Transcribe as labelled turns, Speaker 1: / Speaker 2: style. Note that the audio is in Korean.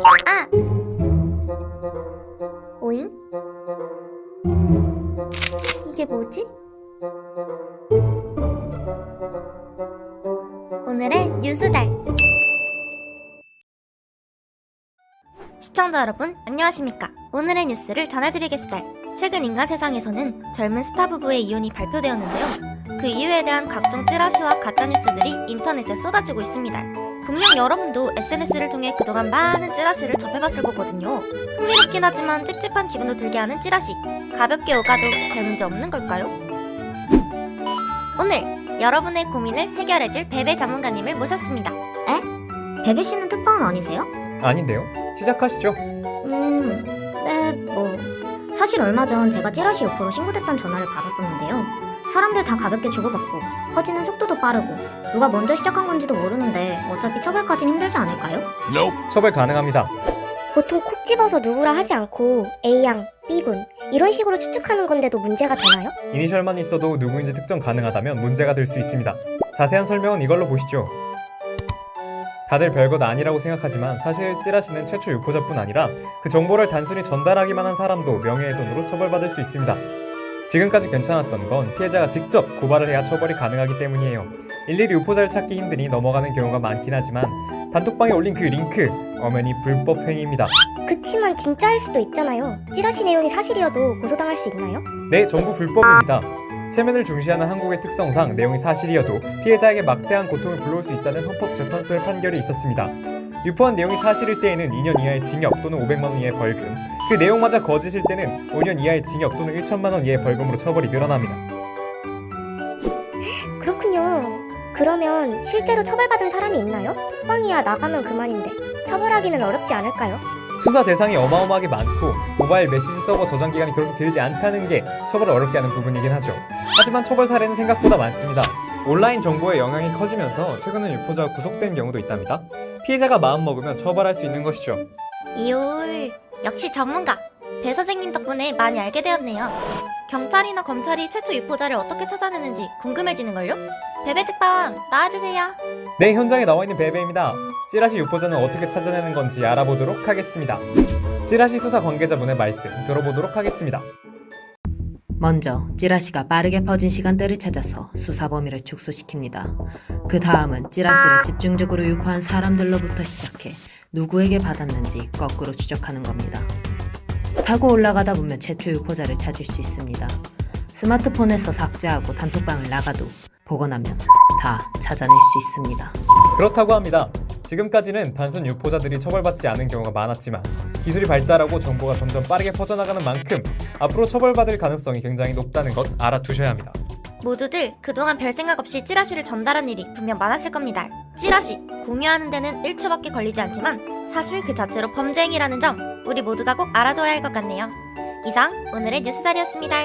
Speaker 1: 아! 오잉? 이게 뭐지? 오늘의 뉴스달. 시청자 여러분, 안녕하십니까? 오늘의 뉴스를 전해드리겠습니다. 최근 인간세상에서는 젊은 스타 부부의 이혼이 발표되었는데요. 그 이유에 대한 각종 찌라시와 가짜뉴스들이 인터넷에 쏟아지고 있습니다. 분명 여러분도 SNS를 통해 그동안 많은 찌라시를 접해봤을 거거든요. 흥미롭긴 하지만 찝찝한 기분도 들게 하는 찌라시. 가볍게 오가도 별 문제 없는 걸까요? 오늘 여러분의 고민을 해결해줄 베베 전문가님을 모셨습니다.
Speaker 2: 에? 베베 씨는 특파원 아니세요?
Speaker 3: 아닌데요? 시작하시죠.
Speaker 2: 네, 사실 얼마 전 제가 찌라시 유포로 신고됐던 전화를 받았었는데요. 사람들 다 가볍게 주고받고 퍼지는 속도도 빠르고 누가 먼저 시작한 건지도 모르는데 어차피 처벌까진 힘들지 않을까요?
Speaker 3: 처벌 가능합니다.
Speaker 4: 보통 콕 집어서 누구라 하지 않고 A양, B군 이런 식으로 추측하는 건데도 문제가 되나요?
Speaker 3: 이니셜만 있어도 누구인지 특정 가능하다면 문제가 될 수 있습니다. 자세한 설명은 이걸로 보시죠. 다들 별것 아니라고 생각하지만 사실 찌라시는 최초 유포자뿐 아니라 그 정보를 단순히 전달하기만 한 사람도 명예훼손으로 처벌받을 수 있습니다. 지금까지 괜찮았던 건 피해자가 직접 고발을 해야 처벌이 가능하기 때문이에요. 일일이 유포자를 찾기 힘드니 넘어가는 경우가 많긴 하지만 단톡방에 올린 그 링크, 엄연히 불법 행위입니다.
Speaker 4: 그치만 진짜일 수도 있잖아요. 찌라시 내용이 사실이어도 고소당할 수 있나요?
Speaker 3: 네, 전부 불법입니다. 체면을 중시하는 한국의 특성상 내용이 사실이어도 피해자에게 막대한 고통을 불러올 수 있다는 헌법재판소의 판결이 있었습니다. 유포한 내용이 사실일 때에는 2년 이하의 징역 또는 500만 원 이하의 벌금, 그 내용마저 거짓일 때는 5년 이하의 징역 또는 1천만 원 이하의 벌금으로 처벌이 늘어납니다.
Speaker 4: 그렇군요. 그러면 실제로 처벌받은 사람이 있나요? 톡방이야 나가면 그만인데 처벌하기는 어렵지 않을까요?
Speaker 3: 수사 대상이 어마어마하게 많고 모바일 메시지 서버 저장 기간이 그렇게 길지 않다는 게 처벌을 어렵게 하는 부분이긴 하죠. 하지만 처벌 사례는 생각보다 많습니다. 온라인 정보의 영향이 커지면서 최근에 유포자가 구속된 경우도 있답니다. 피해자가 마음먹으면 처벌할 수 있는 것이죠.
Speaker 1: 이올, 역시 전문가. 배 선생님 덕분에 많이 알게 되었네요. 경찰이나 검찰이 최초 유포자를 어떻게 찾아내는지 궁금해지는걸요? 베베 특파원 나와주세요.
Speaker 3: 네, 현장에 나와있는 베베입니다. 찌라시 유포자는 어떻게 찾아내는 건지 알아보도록 하겠습니다. 찌라시 수사 관계자분의 말씀 들어보도록 하겠습니다.
Speaker 5: 먼저 찌라시가 빠르게 퍼진 시간대를 찾아서 수사 범위를 축소시킵니다. 그 다음은 찌라시를 집중적으로 유포한 사람들로부터 시작해 누구에게 받았는지 거꾸로 추적하는 겁니다. 타고 올라가다 보면 최초 유포자를 찾을 수 있습니다. 스마트폰에서 삭제하고 단톡방을 나가도 보고 나면 다 찾아낼 수 있습니다.
Speaker 3: 그렇다고 합니다. 지금까지는 단순 유포자들이 처벌받지 않은 경우가 많았지만 기술이 발달하고 정보가 점점 빠르게 퍼져나가는 만큼 앞으로 처벌받을 가능성이 굉장히 높다는 것 알아두셔야 합니다.
Speaker 1: 모두들 그동안 별 생각 없이 찌라시를 전달한 일이 분명 많았을 겁니다. 찌라시, 공유하는 데는 1초밖에 걸리지 않지만 사실 그 자체로 범죄 행위라는 점 우리 모두가 꼭 알아둬야 할 것 같네요. 이상 오늘의 뉴스달이었습니다.